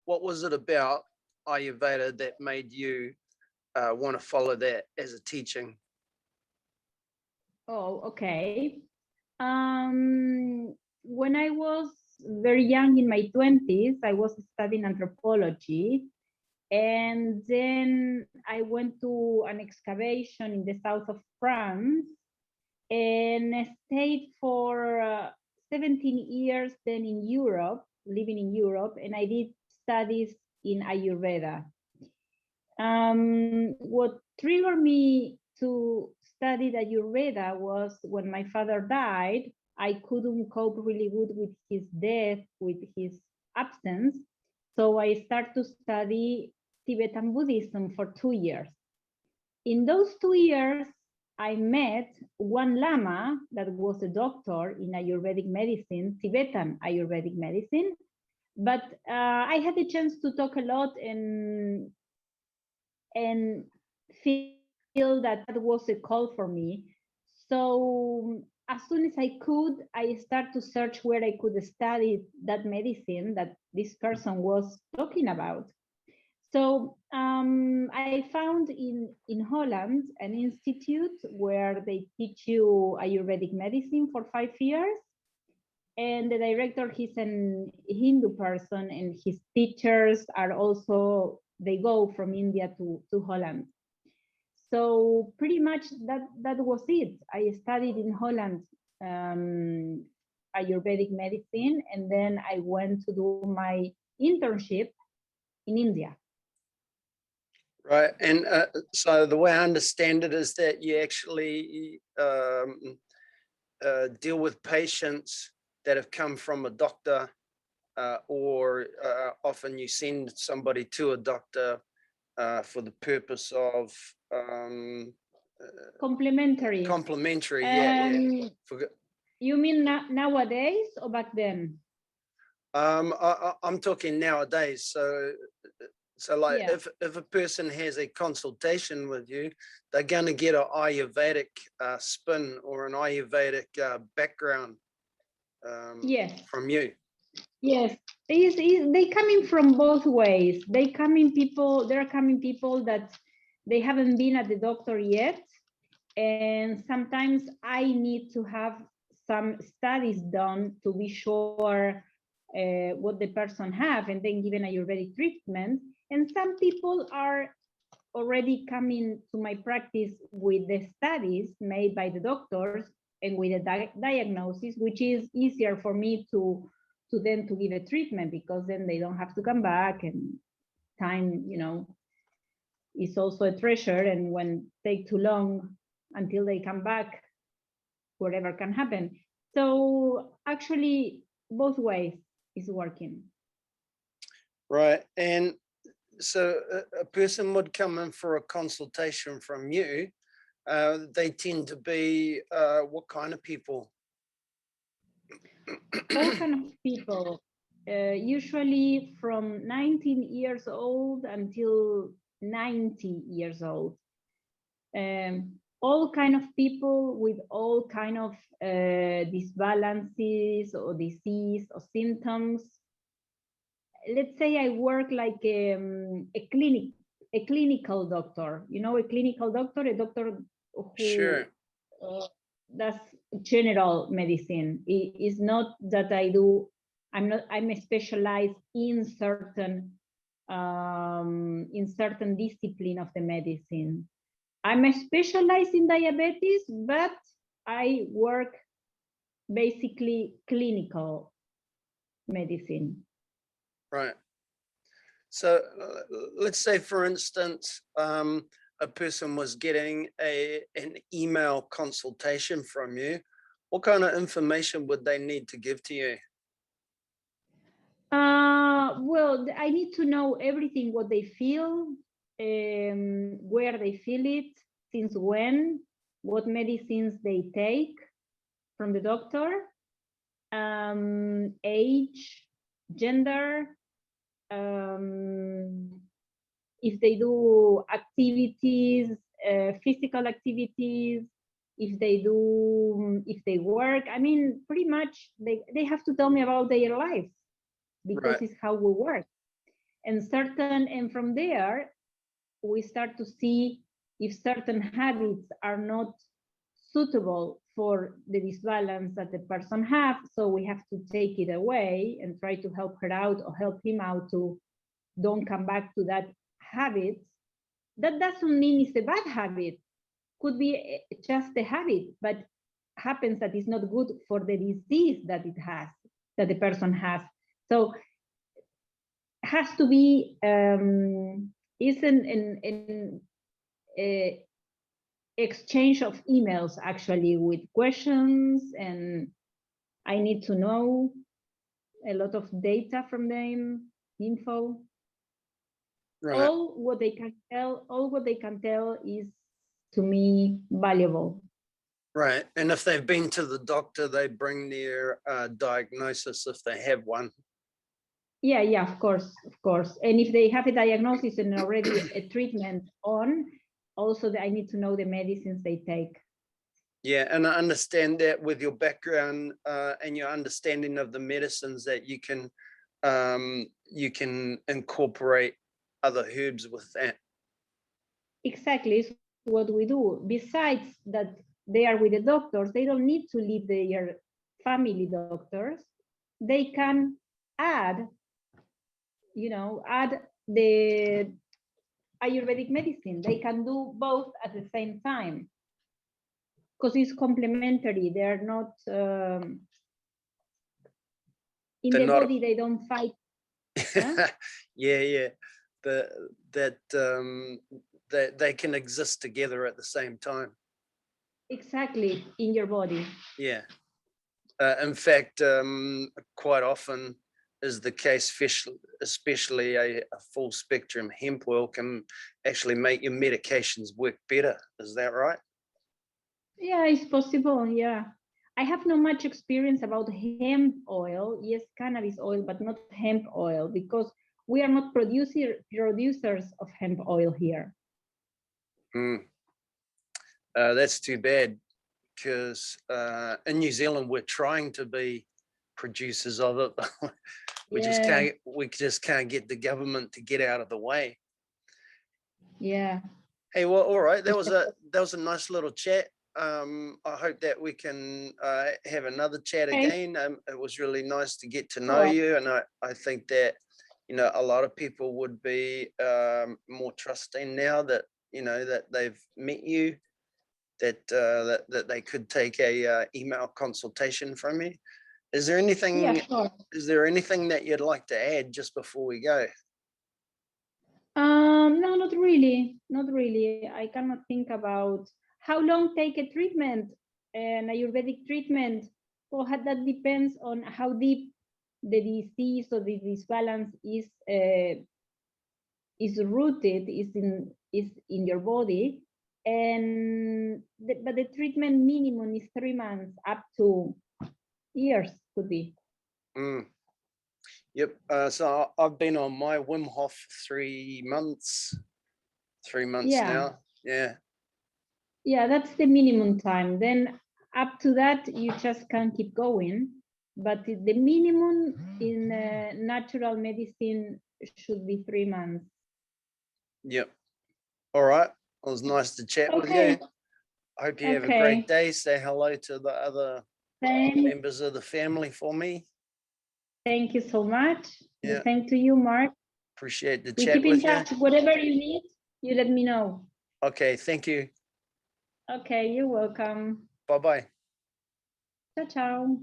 what was it about Ayurveda that made you want to follow that as a teaching? Oh, okay. When I was very young, in my 20s, I was studying anthropology. And then I went to an excavation in the south of France and I stayed for 17 years then in Europe, living in Europe, and I did studies in Ayurveda. What triggered me to study Ayurveda was when my father died. I couldn't cope really good with his death, with his absence. So I started to study Tibetan Buddhism for 2 years. In those 2 years, I met one Lama that was a doctor in Ayurvedic medicine, Tibetan Ayurvedic medicine. But I had the chance to talk a lot and feel that that was a call for me. So as soon as I could, I started to search where I could study that medicine that this person was talking about. So I found in Holland an institute where they teach you Ayurvedic medicine for 5 years. And the director, he's an Hindu person, and his teachers are also, they go from India to Holland. So pretty much that was it. I studied in Holland Ayurvedic medicine, and then I went to do my internship in India. Right, and so the way I understand it is that you actually deal with patients that have come from a doctor, or often you send somebody to a doctor for the purpose of complementary. Complementary, yeah. You mean nowadays or back then? I'm talking nowadays. So like, Yeah. if a person has a consultation with you, they're going to get an Ayurvedic spin or an Ayurvedic background Yes. from you. Yes, they coming from both ways. There are coming people that they haven't been at the doctor yet, and sometimes I need to have some studies done to be sure what the person have, and then given Ayurvedic treatment. And some people are already coming to my practice with the studies made by the doctors and with a diagnosis, which is easier for me to them to give a treatment, because then they don't have to come back, and time, is also a treasure, and when take too long until they come back, whatever can happen. So actually both ways is working. Right, and so a person would come in for a consultation from you. They tend to be what kind of people? All kind of people, usually from 19 years old until 90 years old. All kind of people with all kind of disbalances or disease or symptoms. Let's say I work like a clinical doctor. A clinical doctor, a doctor who Sure. does general medicine. It is not that I'm specialized in certain discipline of the medicine. I'm specialized in diabetes, but I work basically clinical medicine. Right. So let's say, for instance, a person was getting an email consultation from you. What kind of information would they need to give to you? Well, I need to know everything, what they feel, where they feel it, since when, what medicines they take from the doctor, age, gender, if they do activities, physical activities, if they work. I mean, pretty much they have to tell me about their lives, because Right. it's how we work. And from there, we start to see if certain habits are not suitable for the disbalance that the person have. So we have to take it away and try to help her out or help him out to don't come back to that habit. That doesn't mean it's a bad habit. Could be just a habit, but happens that it's not good for the disease that it has, that the person has. So has to be is an exchange of emails actually with questions, and I need to know a lot of data from them, info. Right. All what they can tell is to me valuable. Right. And if they've been to the doctor, they bring their diagnosis if they have one. Yeah, of course. And if they have a diagnosis and already a treatment on, also I need to know the medicines they take. Yeah, and I understand that with your background and your understanding of the medicines that you can incorporate other herbs with that. Exactly, it's what we do. Besides that, they are with the doctors. They don't need to leave their family doctors. They can add the Ayurvedic medicine. They can do both at the same time because it's complementary. They are not in the body. They don't fight. Huh? Yeah. That they can exist together at the same time. Exactly, in your body. Yeah. In fact, quite often is the case, especially a full spectrum hemp oil can actually make your medications work better. Is that right? Yeah, it's possible. Yeah. I have not much experience about hemp oil. Yes, cannabis oil, but not hemp oil, because we are not producers of hemp oil here. That's too bad, because in New Zealand we're trying to be producers of it. we just can't get the government to get out of the way. Yeah. Hey, well, all right. That was a nice little chat. I hope that we can have another chat again. It was really nice to get to know you, and I think that a lot of people would be more trusting now that that they've met you, that they could take a email consultation from you. Is there anything? Yeah, sure. Is there anything that you'd like to add just before we go? No, not really. Not really. I cannot think about how long take a treatment, an Ayurvedic treatment. Well, that depends on how deep the disease or the disbalance is rooted, is in your body, and but the treatment minimum is 3 months up to years could be. Yep. So I've been on my Wim Hof 3 months. 3 months now. Yeah. Yeah, that's the minimum time. Then up to that, you just can't keep going. But the minimum in natural medicine should be 3 months. Yep. All right. It was nice to chat with you. I hope you have a great day. Say hello to the other members of the family for me. Thank you so much. Yeah. The same to you, Mark. Appreciate the We chat keep in with touch. you. Whatever you need, you let me know. Okay. Thank you. Okay, you're welcome. Bye-bye. Ciao, ciao.